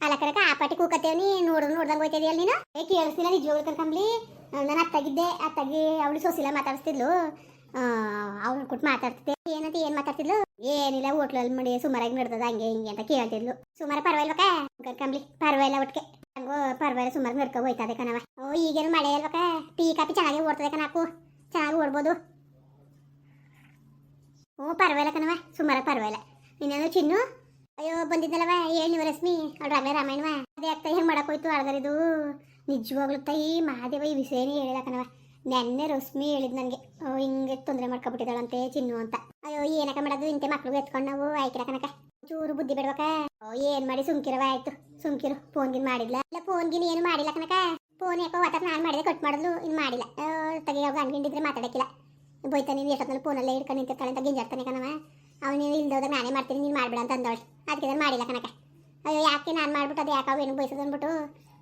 ಅಲಕರಕ ಆ ಪಾಟಿ ಕೂಕತ್ತೇವನಿ ನೋಡ್ದಂಗೆ ಹೋಯ್ತಿದ್ಯಲ್ಲ ನೀನು ಕೇಳಿಸ್ತಿಲ್ಲ ನಿಜವಾಗ್ಲೂ ಕರ್ಕಂಬ್ಲಿ. ನಾನು ಅತ್ತಾಗಿದ್ದೆ, ಅತ್ತಾಗಿ ಅವಳು ಸೊಸಿಲ ಮಾತಾಡಿಸ್ತಿದ್ಲು. ಅವ್ಳು ಕೊಟ್ಟು ಮಾತಾಡ್ತಿದ್ದೆ. ಏನಂತ ಏನ್ ಮಾತಾಡ್ತಿದ್ಲು? ಏನಿಲ್ಲ, ಹೋಟ್ಲಲ್ಲಿ ಮಾಡಿ ಸುಮಾರಾಗಿ ನಡ್ದದ ಹಂಗೆ ಹಿಂಗೆ ಅಂತ ಕೇಳ್ತಿದ್ಲು. ಸುಮಾರು ಪರವಾಗಿಲ್ವಕ್ಕ ಕರ್ಕಂಬ್ಲಿ? ಪರವಾಗಿಲ್ಲ ಒಟ್ಟಿಗೆ ಹಂಗೋ ಪರವಾಗಿಲ್ಲ, ಸುಮಾರು ನಡ್ಕೊ ಹೋಯ್ತದೆ ಕಣವ. ಈಗೇನು ಮಳೆ ಅಲ್ವಕ್ಕ? ಟೀ ಕಾಫಿ ಚೆನ್ನಾಗಿ ಓಡ್ತದೆ ಕಣಾಕು, ಚೆನ್ನಾಗಿ ಓಡ್ಬೋದು. ಪರವಾಗಿಲ್ಲ ಕಣವ, ಸುಮಾರು ಪರವಾಗಿಲ್ಲ. ಇನ್ನೇನು ಚಿನ್ನು? ಅಯ್ಯೋ ಬಂದಿದ್ದಲ್ಲವ, ಹೇಳಿ ನೀವು ರಶ್ಮಿ ಅವ್ರು ಆಗಲೇ ರಾಮಾಯಣವ ಅದೇ ಆಗ್ತಾ ಹೆಂಗೆ ಮಾಡಕ್ಕೋಯ್ತು ಅಳ್ಗರಿದು. ನಿಜವಾಗ್ಲು ತಾಯಿ ಮಹಾದೇವ ಈ ವಿಷಯನೇ ಹೇಳಿದ ಕಣವ. ನೆನ್ನೆ ರಶ್ಮಿ ಹೇಳಿದ್ ನನಗೆ ಹಿಂಗೆ ತೊಂದರೆ ಮಾಡ್ಕೊಬಿಟ್ಟಿದ್ದಾಳಂತೆ ಚಿನ್ನು ಅಂತ. ಅಯ್ಯೋ ಏನಕ್ಕ ಮಾಡೋದು, ಇಂತೆ ಮಕ್ಳಿಗೆ ಎತ್ಕೊಂಡು ನಾವು ಆಯ್ಕಿಲ್ಲ ಕನಕ. ಚೂರು ಬುದ್ಧಿ ಬಿಡ್ಬೇಕ. ಏನ್ ಮಾಡಿ ಸುಮ್ಕಿರವ, ಆಯ್ತು ಸುಮ್ಕಿರು. ಫೋನ್ಗಿನ್ ಮಾಡಿದ್ಲ? ಇಲ್ಲ ಫೋನ್ಗಿನ್ ಏನು ಮಾಡಿಲ್ಲ ಕನಕ. ಫೋನ್ ಯಾಕೋ ವಾಟರ್ ನಾನು ಮಾಡಿದೆ, ಕಟ್ ಮಾಡಿದ್ಲು, ಇನ್ನು ಮಾಡಿಲ್ಲ. ತೆಗಿಯೋಗ ಅನ್ಕೊಂಡಿದ್ರೆ ಮಾತಾಡಕ್ಕಿಲ್ಲ. ಬೈತಾ ನೀನು ಎಷ್ಟೊತ್ತಲ್ಲಿ ಫೋನಲ್ಲೇ ಹಿಡ್ಕೊಂಡು ನಿಂತಿರ್ತಾಳೆ ಅಂತ ಗಿಂಜಾಡ್ತಾನೆ ಕಣವ. ಅವ್ನು ನೀನು ಇಲ್ದೋದಾಗ ನಾನೇ ಮಾಡ್ತೀನಿ, ನೀನು ಮಾಡ್ಬೇಡ ಅಂತ ಅಂದವಳು. ಅದಕ್ಕೆ ನಾನು ಮಾಡಿಲ್ಲ ಕನಕ. ಅಯ್ಯೋ ಯಾಕೆ ನಾನು ಮಾಡ್ಬಿಟ್ಟು ಅದು ಯಾಕೆ ಏನು ಬಯಸೋದು ಅಂದ್ಬಿಟ್ಟು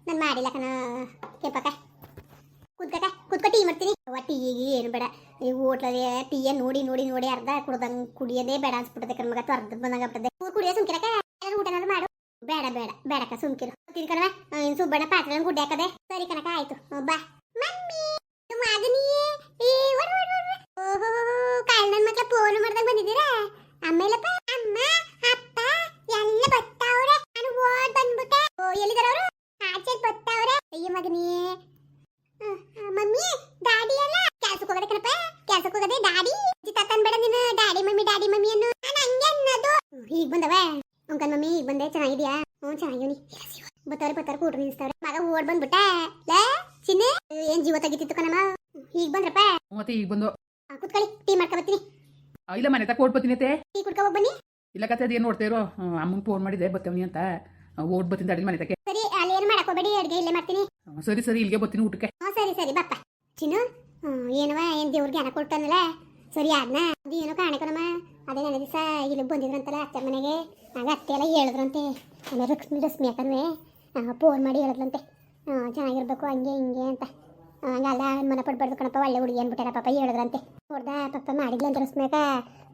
ನಾನು ಮಾಡಿಲ್ಲ ಕಣ. ಕೆಂಪಕ್ಕ ಕುತ್ಕ ಟೀ ಮಾಡ್ತೀನಿ. ಟೀಗೆ ಏನು ಬೇಡ, ಈ ಹೋಟ್ಲಲ್ಲಿ ಟೀಯ ನೋಡಿ ನೋಡಿ ನೋಡಿ ಅರ್ಧ ಕುಡ್ದಂಗೆ ಕುಡಿಯೋದೇ ಬೇಡ ಅನ್ಸ್ಬಿಟ್ಟದೆ ಕಣ್ಮಗ. ಅರ್ಧ ಬಂದಂಗೆ ಆಗ್ತದೆ ಕುಡಿಯೋ. ಸುಮ್ಕಿರಕ್ಕ ಊಟನಾದ್ರು ಮಾಡು. ಬೇಡ ಬೇಡ ಬೇಡಕ್ಕ ಸುಮ್ಕಿರು. ತಿನ್ಕಣವ ಇನ್ನು ಸುಬ್ಬಣ್ಣ ಪಾತ್ರೆ ಗುಡ್ಡೆ ಹಾಕದೆ. ಸರಿ ಕನಕ ಆಯ್ತು ಬಾ. ಮಮ್ಮಿ ಓಹೋ ಕಾಲ್ ನನ್ನ ಮಕ್ಳ ಫೋನ್ ಮಾಡ್ದಾಗ ಬಂದಿದ್ದೀರಾ? ಆಮೇಲಪ್ಪ ಅಮ್ಮ ಅಪ್ಪ ಎಲ್ಲ ಬರ್ತಾವ್ರೆ. ನಾನು ಓಡ್ ಬಂದ್ಬಿಟ್ಟೆ. ಎಲ್ಲಿದಾರ ಅವರು? ಆಚೆ ಬರ್ತಾವ್ರೆ. ಅಯ್ಯ ಮಗನೇ. ಮಮ್ಮಿ ಡ್ಯಾಡಿ ಎಲ್ಲ ಕೆಲ್ಸಕ್ಕೆ ಹೋಗದೆ ಕಣಪ್ಪ, ಕೆಲ್ಸಕ್ಕೆ ಹೋಗದೆ. ಡ್ಯಾಡಿ ತತ್ತನ್ ಬೇಡ ನೀನು ಡ್ಯಾಡಿ ಮಮ್ಮಿ ಅನ್ನು. ನಾನು ಹಂಗೆ ಅನ್ನೋದು. ಈಗ ಬಂದವ ಅಂಕಲ್ ಮಮ್ಮಿ, ಈಗ ಬಂದೆ. ಚೆನ್ನಾಗಿದ್ಯಾ? ಚೆನ್ನಾಗಿವ್ನಿ. ಬತ್ತಾರ ಕೂಟ್ರು ನಿಲ್ಸ್ತಾವ್ರೆ. ಮಗ ಓಡ್ ಬಂದ್ಬಿಟ್ಟ. ಚಿನ್ನ ಏನ್ ಜೀವ ತೆಗಿತಿತ್ತು ಕಣಮ್ಮ. ಈಗ ಬಂದ್ರಪ್ಪ? ಮತ್ತೆ ಈಗ ಬಂದು ಕುತ್ಕೊಳ್ಳಿ, ಟೀ ಮಾಡ್ಕೊ ಬರ್ತೀನಿ. ಇಲ್ಲ ಮನೆ ತಕ ಓಡ್ ಬತ್ತೀನಿ. ಟೀ ಕುಡ್ಕೊ ಹೋಗಿ ಬನ್ನಿ. ಇಲ್ಲ ಕತೆ ಅದೇನು ನೋಡ್ತಾ ಇರೋ, ಅಮ್ಮಂಗೆ ಫೋನ್ ಮಾಡಿದೆ ಬತ್ತವನಿ ಅಂತ. ಓಡ್ ಬತ್ತೀನಿ ತಡಿ ಮನೆ ತಕ್ಕೆ. ಸರಿ, ಅಲ್ಲಿ ಏನು ಮಾಡಕೋಬೇಡಿ, ಅಡುಗೆ ಇಲ್ಲೇ ಮಾಡ್ತೀನಿ. ಸರಿ ಇಲ್ಲಿಗೆ ಬತ್ತೀನಿ ಊಟಕ್ಕೆ. ಸರಿ ಬಪ್ಪ. ಚಿನ್ನು ಏನವ ಏನ್ ದೇವ್ರಿಗೆ ಹಣ ಕೊಡ್ತಾನಲ್ಲ, ಸರಿ ಅದನ್ನ ಅದು ಏನೋ ಕಾಣಕಣಮ್ಮ. ಅದೇ ನನ್ನ ದಿವಸ ಇಲ್ಲಿಗೆ ಬಂದಿದ್ರಂತಲ್ಲ ಅತ್ತೆ ಮನೆಗೆ. ಆಗ ಅತ್ತೆ ಎಲ್ಲ ಹೇಳಿದ್ರಂತೆ. ಆಮೇಲೆ ರಶ್ಮಿ ಅಕ್ಕನೂ ಫೋನ್ ಮಾಡಿ ಹೇಳಿದ್ರಂತೆ ಚೆನ್ನಾಗಿರ್ಬೇಕು ಹಂಗೆ ಹಿಂಗೆ ಅಂತ. ಹಂಗಲ್ಲ ಮನ ಪಡ್ಬಾರ್ದು ಕಣಪ್ಪ, ಒಳ್ಳೆ ಹುಡುಗಿ ಅಂದ್ಬಿಟ್ಟಾರ ಪಾಪ ಹೇಳಿದ್ರಂತೆ. ನೋಡ್ದ ಪಾಪ ಮಾಡಿದ್ಲಂತ ರಶ್ಮಿಯಾಕ.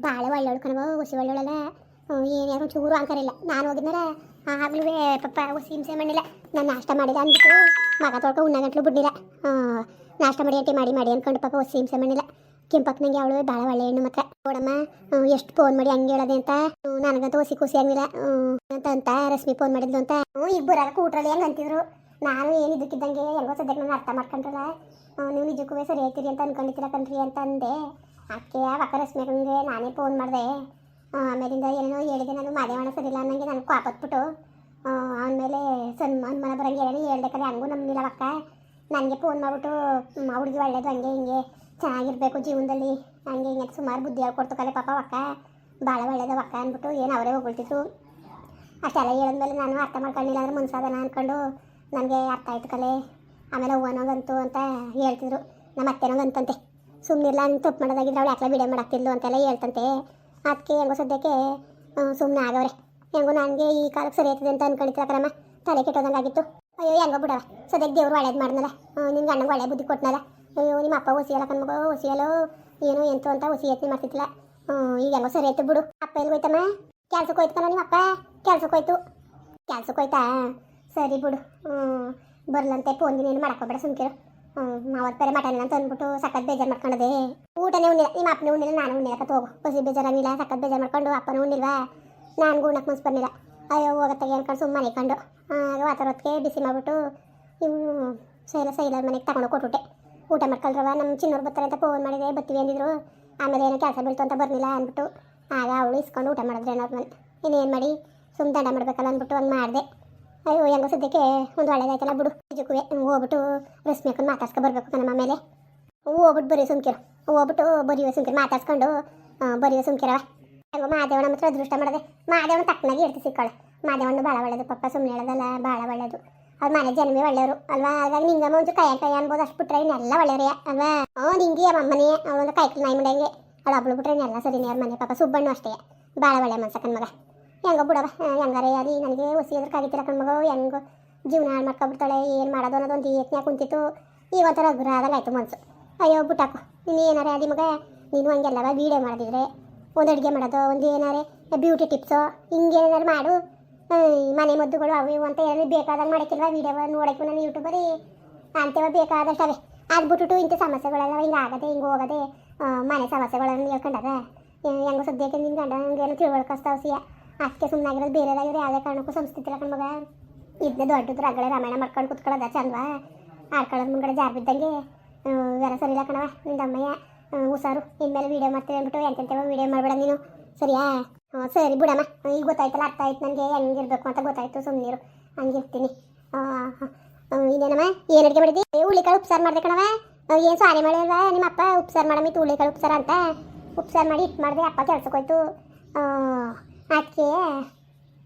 ಭಾಳ ಒಳ್ಳೆವಳು ಕಣವ, ಹುಸಿ ಒಳ್ಳೆವಳಲ್ಲ. ಏನ್ಯಾರು ಚೂರು ಅಂಕರಿಲ್ಲ. ನಾನು ಹೋಗಿದ್ನಲ್ಲ ಆಗ್ಲೂ ಪಾಪ ಹುಸಿ ಹಿಂಸೆ ಮಾಡಿಲ್ಲ. ನಾನು ನಾಷ್ಟ ಮಾಡಿಲ್ಲ ಅಂದ್ಬಿಟ್ಟು ಮಗ ತೊಳ್ಕೊ ಉಣ್ಣಗಂಟ್ಲು ಬಿಡ್ಲಿಲ್ಲ. ನಾಷ್ಟ ಮಾಡಿ ಅಂಟಿ ಮಾಡಿ ಅಂದ್ಕೊಂಡು ಪಾಪ ಹುಸಿ ಹಿಂಸೆ ಮಾಡಿಲ್ಲ. ಕೆಂಪಕ್ಕನಂಗೆ ಅವಳು ಭಾಳ ಒಳ್ಳೆ ಹೆಣ್ಣು ಮಕ್ಕ. ನೋಡಮ್ಮ ಎಷ್ಟು ಫೋನ್ ಮಾಡಿ ಹಂಗೆ ಹೇಳೋದೆ ಅಂತ. ನನಗಂತೂ ಖುಷಿ ಆಗಿಲ್ಲ ಅಂತ ರಶ್ಮಿ ಫೋನ್ ಮಾಡಿದ್ಲು ಅಂತ. ಈಗ ಬರಾಕ ಊಟ್ರಲ್ಲಿ ಹೆಂಗೆ ಅಂತಿದ್ರು. ನಾನು ಏನಿದ್ದಕ್ಕಿದ್ದಂಗೆ ಹೆಂಗೋ ಸದ್ಯಕ್ಕೆ ನಾನು ಅರ್ಥ ಮಾಡ್ಕೊಂಡ್ರಲ್ಲ. ನೀವು ನಿಜಕ್ಕೂ ಸರಿ ಆಯ್ತೀರಿ ಅಂತ ಅನ್ಕೊಂಡಿದ್ದೀರ ಕಣ್ರಿ ಅಂತ ಅಂದೆ. ಅದಕ್ಕೆ ಅಕ್ಕ ರಶ್ಮಿಗೆ ನಾನೇ ಫೋನ್ ಮಾಡಿದೆ. ಆಮೇಲಿಂದ ಏನೇನೋ ಹೇಳಿದೆ. ನಾನು ಮಾದೇವಣ್ಣ ಸರಿಲ್ಲ ಅನ್ನಂಗೆ ನನಗೆ ಕಾಪತ್ಬಿಟ್ಟು ಆಮೇಲೆ ಅನುಮಾನ ಬರಂಗೆ ಹೇಳ್ಬೇಕಾದ್ರೆ ಹಂಗೂ ನಮ್ಮನಿಲ್ಲ ಅಕ್ಕ. ನನಗೆ ಫೋನ್ ಮಾಡಿಬಿಟ್ಟು ಹುಡುಗಿ ಒಳ್ಳೇದು ಹಂಗೆ ಹಿಂಗೆ ಚೆನ್ನಾಗಿರ್ಬೇಕು ಜೀವನದಲ್ಲಿ ಹಂಗೆ ಹಿಂಗೆ ಸುಮಾರು ಬುದ್ಧಿ ಹೇಳ್ಕೊಡ್ತು ಕಲೆ ಪಾಪ ಅಕ್ಕ. ಭಾಳ ಒಳ್ಳೇದು ಅಕ್ಕ ಅಂದ್ಬಿಟ್ಟು ಏನು ಅವರೇ ಹೋಗ್ಬಿಡ್ತಿದ್ರು. ಅಷ್ಟೆಲ್ಲ ಹೇಳಿದ್ಮೇಲೆ ನಾನು ಅರ್ಥ ಮಾಡ್ಕೊಳ್ಳಿಲ್ಲ ಅಂದ್ರೆ ಮುನ್ಸಾದನ ಅಂದ್ಕೊಂಡು ನನಗೆ ಅರ್ಥ ಆಯ್ತು ಕಲೆ. ಆಮೇಲೆ ಹೂವನೋಗಂತು ಅಂತ ಹೇಳ್ತಿದ್ರು. ನಮ್ಮ ಅತ್ತೆನೋಗಂತಂತೆ ಸುಮ್ಮನಿಲ್ಲ ಅಂತ ತಪ್ಪು ಮಾಡೋದಾಗಿದ್ರೆ ಅವಳು ಯಾಕೆ ವಿಡಿಯೋ ಮಾಡಾಕ್ತಿದ್ಲು ಅಂತೆಲ್ಲ ಹೇಳ್ತಂತೆ. ಅದಕ್ಕೆ ಹೆಂಗೋ ಸದ್ಯಕ್ಕೆ ಸುಮ್ಮನೆ ಆಗವ್ರೆ. ಹೆಂಗೋ ನನಗೆ ಈ ಕಾಲಕ್ಕೆ ಸರಿ ಆಯ್ತದೆ ಅಂತ ಅನ್ಕೊಂಡಿರ್ತಾರಮ್ಮ. ತಲೆ ಕೆಟ್ಟೋದಂಗಾಗಿತ್ತು. ಅಯ್ಯೋ ಹೆಂಗೋ ಬಿಡವ, ಸದ್ಯಕ್ಕೆ ದೇವ್ರು ಒಳ್ಳೇದು ಮಾಡ್ನಲ್ಲ. ನಿನ್ಗೆ ಅಣ್ಣಗೆ ಒಳ್ಳೆ ಬುದ್ಧಿ ಕೊಟ್ಟನಲ್ಲ. ಅಯ್ಯೋ ನಿಮ್ಮ ಅಪ್ಪ ಹೊಸಿಯಲ್ಲ ಕಣ್ಮಗ, ಹೊಸಿಯಲ್ಲೋ ಏನೋ ಎಂತು ಅಂತ ಹೊಸಿ ಯತ್ನೆ ಮಾಡ್ತಿದ್ದಿಲ್ಲ. ಈಗ ಹೆಂಗೋ ಸರಿ ಆಯ್ತು ಬಿಡು. ಅಪ್ಪ ಎಲ್ಲಿ ಹೋಯ್ತಮ್ಮ? ಕೆಲ್ಸಕ್ಕೆ ಹೋಯ್ತು ಕಣ ನಿಮ್ಮ ಅಪ್ಪ. ಕೆಲ್ಸಕ್ಕೆ ಹೋಯ್ತಾ? ಸರಿ ಬಿಡು. ಬರ್ಲಂತೆ ಫೋನ್ಗಿನ ಏನು ಮಾಡಕ್ಕೋಬೇಡ ಸುಮ್ಕಿರು. ಅವತ್ತು ಬೇರೆ ಮಟನ್ ಅಂತ ಅಂದ್ಬಿಟ್ಟು ಸಖತ್ ಬೇಜಾರು ಮಾಡ್ಕೊಂಡದೆ. ಊಟನೇ ಉಣ್ಣಿಲ್ಲ, ನಿಮ್ಮ ಅಪ್ಪನೇ ಉಣ್ಣಿಲ್ಲ, ನಾನು ಉಣ್ಣಿಲ್ಲ ಕತ್ ಹೋಗು. ಹೊಸಿ ಬೇಜಾರಾಗಿಲ್ಲ, ಸಖತ್ ಬೇಜಾರು ಮಾಡ್ಕೊಂಡು ಅಪ್ಪನೂ ಉಣ್ಣಿಲ್ವಾ, ನಾನು ಉಣ್ಣಕ್ಕೆ ಮನ್ಸು ಬಂದಿಲ್ಲ. ಅಯ್ಯೋ ಹೋಗತ್ತಾಗೆ ಅನ್ಕೊಂಡು ಸುಮ್ಮನೆ ಮನೆಕೊಂಡು ಆಗ ವಾತಾವರಣಕ್ಕೆ ಬಿಸಿ ಮಾಡಿಬಿಟ್ಟು ಇವು ಸೈಲರ್ ಮನೆಗೆ ತಗೊಂಡು ಕೊಟ್ಬಿಟ್ಟೆ. ಊಟ ಮಾಡ್ಕೊಳ್ರವ ನಮ್ಮ ಚಿನ್ನವ್ರು ಬರ್ತಾರೆ ಅಂತ ಫೋನ್ ಮಾಡಿದೆ, ಬರ್ತೀವಿ ಅಂದಿದ್ರು. ಆಮೇಲೆ ಏನೋ ಕೆಲಸ ಬೀಳ್ತು ಅಂತ ಬರ್ಲಿಲ್ಲ ಅಂದ್ಬಿಟ್ಟು ಆಗ ಅವಳು ಇಸ್ಕೊಂಡು ಊಟ ಮಾಡಿದ್ರೆ ಅನ್ನೋದು ಮನೆ. ಇನ್ನೇನು ಮಾಡಿ ಸುಮ್ಮನೆ ದಂಡ ಮಾಡಬೇಕಲ್ಲ ಅಂದ್ಬಿಟ್ಟು ಹಂಗೆ ಮಾಡಿದೆ. ಅಯ್ಯೋ ಹೆಂಗೋ ಸದ್ಯಕ್ಕೆ ಒಂದು ಒಳ್ಳೇದಾಯ್ತಲ್ಲ ಬಿಡು. ನಿಜಕ್ಕೂ ಹೋಗ್ಬಿಟ್ಟು ರಶ್ಮಿ ಹಾಕೊಂಡು ಮಾತಾಡ್ಸ್ಕೊ ಬರ್ಬೇಕು ನಮ್ಮ ಮೇಲೆ. ಹೋಗ್ಬಿಟ್ಟು ಬರೀ ಸುಮ್ಕಿರು, ಹೋಗ್ಬಿಟ್ಟು ಬರೀವ ಸುಮ್ಕಿರು ಮಾತಾಡ್ಸ್ಕೊಂಡು ಬರೀವ ಸುಮ್ಕಿರವ. ಹೆಂಗೋ ಮಾದೇವಣ್ಣ ಮಾತ್ರ ಅದೃಷ್ಟ ಮಾಡಿದೆ. ಮಾದೇವಣ್ಣ ತಕ್ಕನಾಗಿ ಇಡ್ತಿ ಸಿಕ್ಕಾಳೆ. ಮಾದೇವಣ್ಣ ಭಾಳ ಒಳ್ಳೇದು ಪಪ್ಪ, ಸುಮ್ಮನೆ ಹೇಳೋದಲ್ಲ ಭಾಳ ಒಳ್ಳೇದು. ಅದು ಮನೆ ಜನವೇ ಒಳ್ಳೆಯವರು ಅಲ್ವಾ. ಹಾಗಾಗಿ ನಿಂಗಮ್ಮ ಒಂಚೂರು ಕೈ ಅನ್ಬೋದು, ಅಷ್ಟು ಬಿಟ್ರೆ ಇನ್ನೆಲ್ಲ ಒಳ್ಳೆಯವರೇ ಅಲ್ವಾ. ನಿಂಗೆ ಅಮ್ಮನೇ ಅವಳೊಂದು ಕೈಕಲ್ ನಾಯಿ ಮುಂಡೆಂಗೆ ಅವಳು ಒಬ್ಳು ಬಿಟ್ರೆ ಇನ್ನೆಲ್ಲ ಸರಿನೇ ಅವ್ರ ಮನೆ. ಪಾಪ ಸುಬ್ಬಣ್ಣು ಅಷ್ಟೇ ಭಾಳ ಒಳ್ಳೆ ಮನ್ಸ ಕಣ್ಮಗ. ಹೆಂಗೋ ಬಿಡವ, ಹೆಂಗಾರೆ ಅಲ್ಲಿ ನನಗೆ ಹೊಸಿ ಎದುರ್ಕಾಗಿತ್ತಿರ ಕಣ್ಮಗ. ಹೆಂಗೋ ಜೀವನ ಹಾಳು ಮಾಡ್ಕೊಬಿಡ್ತಾಳೆ, ಏನು ಮಾಡೋದು ಅನ್ನೋದು ಒಂದು ಯತ್ನ ಕುಂತಿತ್ತು. ಈಗ ಒಂಥರ ಗುರ ಆದಂಗೆ ಆಯಿತು ಮನ್ಸು. ಅಯ್ಯೋ ಬಿಟ್ಟಾಕು ನೀನು ಏನಾರೇ ಅದಿ ಮಗ. ನೀನು ಹಂಗೆಲ್ಲ ವೀಡಿಯೋ ಮಾಡೋದಿದ್ರೆ ಒಂದು ಅಡುಗೆ ಮಾಡೋದು, ಒಂದು ಏನಾರೇ ಬ್ಯೂಟಿ ಟಿಪ್ಸು ಹಿಂಗೇನಾರು ಮಾಡು. ಮನೆ ಮದ್ದುಗಳು ಅವು ಇವು ಅಂತ ಹೇಳಿ ಬೇಕಾದಾಗ ಮಾಡಕ್ಕಿಲ್ವ ವೀಡಿಯೋ ನೋಡಕ್ಕೆ ನಾನು ಯೂಟ್ಯೂಬಲ್ಲಿ ಅಂತೇವ ಬೇಕಾದಷ್ಟವೆ ಅದು ಬಿಟ್ಬಿಟ್ಟು ಇಂಥ ಸಮಸ್ಯೆಗಳೆಲ್ಲ ಹಿಂಗೆ ಆಗದೆ ಹಿಂಗೆ ಹೋಗದೆ ಮನೆ ಸಮಸ್ಯೆಗಳನ್ನು ಹೇಳ್ಕೊಂಡದ ಹೆಂಗೋ ಸದ್ಯಕ್ಕೆ ನಿನ್ನ ಗಂಡ ಹಂಗೇನು ತಿಳ್ಕೊಳ್ಕಸ್ತಾವ ಸಿಯ ಅದಕ್ಕೆ ಸುಮ್ಮನಾಗಿರೋದು ಬೇರೆದಾಗಿರೋ ಯಾವುದೇ ಕಾರಣಕ್ಕೂ ಸಂಸ್ಕೃತಿ ಇಲ್ಲ ಮಗ ಇದನ್ನೇ ದೊಡ್ಡದು ರಗಳೆ ರಾಮಾಯಣ ಮಾಡ್ಕೊಂಡು ಕುತ್ಕೊಳ್ಳೋದ ಚಂದವ ಆಡ್ಕೊಳ್ಳೋದು ಮುಂಗಡೆ ಜಾರ್ ಬಿದ್ದಂಗೆ ಬೇರೆ ಸರಿ ಇಲ್ಲ ಕಣವ ನಿಂದ ಅಮ್ಮಯ್ಯ ಹುಷಾರು ಇನ್ಮೇಲೆ ವೀಡಿಯೋ ಮಾಡ್ತೀವಿ ಅಂದ್ಬಿಟ್ಟು ಎಂತೆಂತವ ವೀಡಿಯೋ ಮಾಡಬೇಡ ನೀನು ಸರಿಯಾ ಸರಿ ಬಿಡಮ್ಮ ಈಗ ಗೊತ್ತಾಯ್ತಲ್ಲ ಅರ್ಥ ಆಯ್ತು ನನಗೆ ಹೆಂಗಿರ್ಬೇಕು ಅಂತ ಗೊತ್ತಾಯ್ತು ಸುಮ್ಮನಿರು ಹಂಗಿರ್ತೀನಿ ಇನ್ನೇನಮ್ಮ ಏನು ಅಡುಗೆ ಮಾಡಿದ್ದಿ ಹುಳಿಕಾಳು ಉಪ್ಸಾರು ಮಾಡಿದೆ ಕಣವ ಏನು ಸಾರಿ ಮಾಡಿಲ್ವಾ ನಿಮ್ಮ ಅಪ್ಪ ಉಪ್ಸಾರು ಮಾಡಮಿತ್ತು ಹುಳಿಕಾಳು ಉಪ್ಸಾರು ಅಂತ ಉಪ್ಸಾರು ಮಾಡಿ ಇಟ್ಟು ಮಾಡಿದೆ ಅಪ್ಪ ಕೆಲ್ಸಕ್ಕೆ ಹೋಯ್ತು ಅದಕ್ಕೆ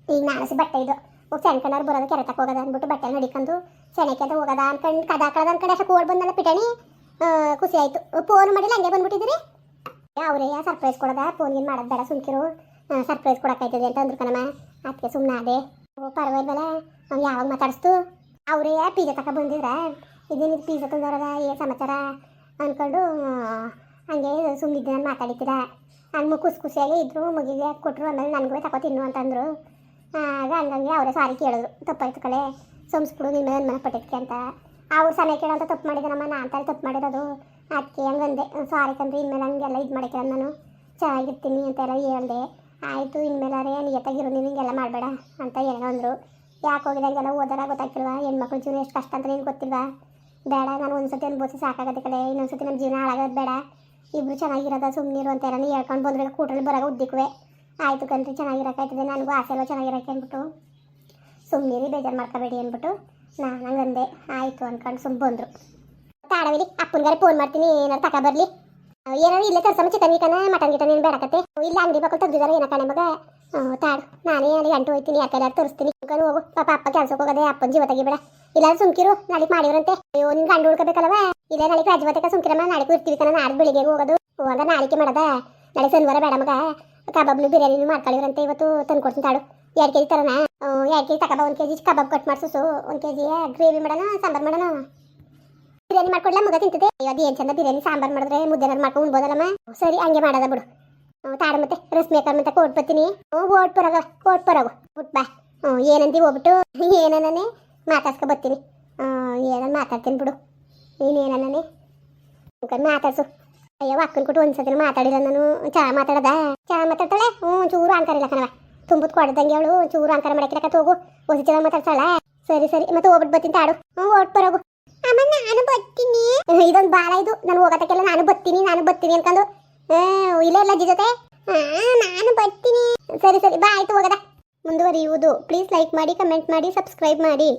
ಈಗ ನಾಳಸಿ ಬಟ್ಟೆ ಇದು ಹೋಗಿ ಸೆಣ್ಕಣ್ಣವ್ರು ಬರೋದು ಕೆರೆ ತಕ್ಕ ಹೋಗೋದ ಅಂದ್ಬಿಟ್ಟು ಬಟ್ಟೆ ನಡಿಕೊಂಡು ಸೆಣಕ್ಕೆ ಅಂತ ಹೋಗೋದ ಅನ್ಕೊಂಡು ಕದಾಕಳದ ಅನ್ಕಡೆ ಅಷ್ಟು ಓಡ್ ಬಂದಲ್ಲ ಪಿಟಣಿ ಖುಷಿ ಆಯಿತು ಫೋನ್ ಮಾಡಿಲ್ಲ ಹಂಗೆ ಬಂದ್ಬಿಟ್ಟಿದ್ದೀರಿ ಅವರೇ ಸರ್ಪ್ರೈಸ್ ಕೊಡೋದ ಫೋನ್ಗೇನು ಮಾಡೋದು ಬೇಡ ಸುಮ್ಕಿರು ಸರ್ಪ್ರೈಸ್ ಕೊಡೋಕ್ಕಾಯ್ತದೆ ಅಂತ ಅಂದ್ರು ಕಣಮ್ಮ ಅದಕ್ಕೆ ಸುಮ್ಮನೆ ಅದೇ ಪರವಾಗಿಲ್ಲ ಅವ್ನು ಯಾವಾಗ ಮಾತಾಡಿಸ್ತು ಅವರೇ ಪಿಜ್ಜಾ ತಕ ಬಂದಿದ್ರ ಇದೇನು ಪಿಜ್ಜಾ ತಂದವ್ರದ ಏನು ಸಮಾಚಾರ ಅಂದ್ಕೊಂಡು ಹಂಗೆ ಸುಮ್ಮನಿದ್ದೆ ನಾನು ಮಾತಾಡಿದ್ದೀರ ಹಂಗೆ ಖುಷಿಯಾಗಿ ಇದ್ರು ಮುಗಿಗೆ ಕೊಟ್ಟರು ಆಮೇಲೆ ನನಗೂ ತಗೋ ತಿನ್ನು ಅಂತಂದರು ಆಗ ಹಂಗಂಗೆ ಅವರೇ ಸಾರಿ ಕೇಳಿದ್ರು ತಪ್ಪಾಯ್ತು ಕಳೆ ಸಂಸ್ಬಿಡು ನಿಮ್ಮ ಮೇಲೆ ಮನೆ ಪಟ್ಟಿದ್ಕೆ ಅಂತ ಅವ್ರು ಸಮಯ ಕೇಳೋಂತ ತಪ್ಪು ಮಾಡಿದನಮ್ಮ ನಾನು ತಾನೇ ತಪ್ಪು ಮಾಡಿರೋದು ಅದಕ್ಕೆ ಹಂಗಂದೆ ಸಾರಿ ಕಂದ್ರೆ ಇನ್ಮೇಲೆ ಹಂಗೆಲ್ಲ ಇದು ಮಾಡಿಕ್ಕಿರ ನಾನು ಚೆನ್ನಾಗಿರ್ತೀನಿ ಅಂತೆಲ್ಲ ಹೇಳ್ದೆ ಆಯಿತು ಇನ್ಮೇಲೆ ನಿಯತ್ತಾಗಿರು ನೀನು ಹಿಂಗೆಲ್ಲ ಮಾಡಬೇಡ ಅಂತ ಏನೋ ಅಂದರು ಯಾಕೆ ಹೋಗಿದಂಗೆಲ್ಲ ಓದಾರ ಗೊತ್ತಾಗ್ತಿಲ್ವಾ ಹೆಣ್ಮಕ್ಳು ಜೀವನ ಎಷ್ಟು ಕಷ್ಟ ಅಂತ ನೀನು ಗೊತ್ತಿಲ್ವಾ ಬೇಡ ನಾನು ಒಂದ್ಸತಿ ಅನ್ಬೋಸಿ ಸಾಕಾಗತ್ತೆ ಕಡೆ ಇನ್ನೊಂದ್ಸತಿ ನಮ್ಮ ಜೀವನ ಹಾಳಾಗೋದು ಬೇಡ ಇಬ್ಬರು ಚೆನ್ನಾಗಿರೋದ ಸುಮ್ಮನಿರು ಅಂತ ಎಲ್ಲ ಹೇಳ್ಕೊಂಡು ಬಂದ್ರೆ ಕೂಟಲ್ಲಿ ಬರೋಕೆ ಉದ್ದಿக்குವೆ ಆಯಿತು ಕಣ್ರಿ ಚೆನ್ನಾಗಿರೋಕ್ಕಾಯ್ತದೆ ನನಗೂ ಆಸೆ ಎಲ್ಲ ಚೆನ್ನಾಗಿರೋಕೆ ಅಂದ್ಬಿಟ್ಟು ಸುಮ್ಮನಿರಿ ಬೇಜಾರು ಮಾಡ್ಕೋಬೇಡಿ ಅಂದ್ಬಿಟ್ಟು ನಾನು ಹಂಗಂದೆ ಆಯಿತು ಅಂದ್ಕೊಂಡು ಸುಮ್ಮ ಬಂದರು ತಾಡವಿಲಿ ಅಪ್ಪನಿಗಾರೆ ಫೋನ್ ಮಾಡ್ತೀನಿ ಏನಾರು ತಕ ಬರಲಿ ಏನಾರು ಇಲ್ಲೇ ತರ್ಸಮ್ಮ ಚಿಕನ್ ಗಿಕನ ಮಟನ್ ಗಿಟನ್ ಏನು ಬೇಡಕತ್ತೆ ಇಲ್ಲ ಅಂಗಡಿ ಮಕ್ಕಳು ತೆಗ್ದಿದ್ದಾರೆ ಏನೋ ಕಣೆ ಮಗ ತಾಡು ನಾನೇ ಅಲ್ಲಿ ಗಂಟು ಹೋಗ್ತೀನಿ ಯಾಕೆಲ್ಲಾರು ತೋರಿಸ್ತೀನಿ ಹೋಗು ಪಾಪ ಅಪ್ಪ ಕೆಲ್ಸಕ್ಕೆ ಹೋಗೋದೆ ಅಪ್ಪನ ಜೀವ ತೆಗಿಬೇಡ ಇಲ್ಲ ಸುಮ್ಕಿರು ನಾಳೆ ಮಾಡಿವ್ರಂತೆ ಅಯ್ಯೋ ನಿನ್ ಗಂಡು ಹುಡ್ಕೋಬೇಕಲ್ವ ಇಲ್ಲ ನಾಳೆ ರಾಜವತಕ ಸುಮ್ಕಿರಮ್ಮ ನಾಳೆಗೂ ಇರ್ತೀವಿ ಕಣ ನಾಳೆ ಬೆಳಿಗ್ಗೆ ಹೋಗೋದು ಹೋಗ ನಾಳಿಕೆ ಮಾಡದ ನಾಳೆ ಶನಿವಾರ ಬೇಡ ಮಗ ಕಬಾಬ್ನು ಬಿರಿಯಾನಿನೂ ಮಾಡ್ಕೊಳ್ಳಿವ್ರಂತೆ ಇವತ್ತು ತಂದು ಕೊಡ್ತೀನಿ ತಾಡು 2 kg ತರೋಣ 2 kg ತಗೊಬ 1 kg ಕಬಾಬ್ ಕಟ್ ಮಾಡಿಸು 1 kg ಗ್ರೇವಿ ಮಾಡೋಣ ಸಾಂಬಾರು ಮಾಡೋಣ ಬಿರಿಯಾನಿ ಮಾಡ್ಕೊಡ್ಲ ಮಗ ತಿಂತದೆ ಅದು ಏನು ಚಂದ ಬಿರಿಯಾನಿ ಸಾಂಬಾರು ಮಾಡಿದ್ರೆ ಮುದ್ದೆನಾರು ಮಾಡ್ಕೊಂಡು ಉಣ್ಬೋದಲ್ಲಮ್ಮ ಸರಿ ಹಂಗೆ ಮಾಡೋದ ಬಿಡು ತಾಡು ಮತ್ತೆ ರಸ್ಮೇಕರ್ ಮತ್ತೆ ಕೋಟ್ ಬರ್ತೀನಿ ಓಟ್ ಪರೋಗು ಬಿಟ್ಟು ಬಾ ಏನಂತ ಹೋಗ್ಬಿಟ್ಟು ಏನನೇ ಮಾತಾಡ್ಸ್ಕೊ ಬರ್ತೀನಿ ಏನನ್ನ ಮಾತಾಡ್ತೀನಿ ಬಿಡು ನೀನೇನೇ ಮಾತಾಡ್ಸು ಅಯ್ಯೋ ಅಕ್ಕನ ಕೊಟ್ಟು ಒಂದ್ಸತಿನ ಮಾತಾಡಿಲ್ಲ ನಾನು ಚೆನ್ನಾಗಿ ಮಾತಾಡ್ತಾಳೆ ಚೂರು ಅಂಕರಿಲ್ಲ ಕಣವ ತುಂಬುದು ಕೊಡ್ದಂಗೆ ಅವಳು ಚೂರು ಅಂಕಾರ ಮಾಡಕ್ಕಿರಕ ಹೋಗು ಹೊಸಿ ಚೆನ್ನಾಗಿ ಮಾತಾಡ್ತಾಳ ಸರಿ ಮತ್ತೆ ಹೋಗ್ಬಿಟ್ಟು ಬರ್ತೀನಿ ತಾಡು ಓಟ್ ಬರೋಗು ಅಮ್ಮ ನಾನು ಬರ್ತೀನಿ ಇದೊಂದು ಬಾಳ ಇದು ನಾನು ಹೋಗೋದಕ್ಕೆಲ್ಲ ನಾನು ಬರ್ತೀನಿ ಅನ್ಕೊಂಡು ಇಲ್ಲ ಅಜ್ಜಿ ಜೊತೆ ನಾನು ಬರ್ತೀನಿ ಸರಿ ಬಾ ಆಯ್ತು ಹೋಗದ ಮುಂದುವರಿಯುವುದು ಪ್ಲೀಸ್ ಲೈಕ್ ಮಾಡಿ ಕಮೆಂಟ್ ಮಾಡಿ ಸಬ್ಸ್ಕ್ರೈಬ್ ಮಾಡಿ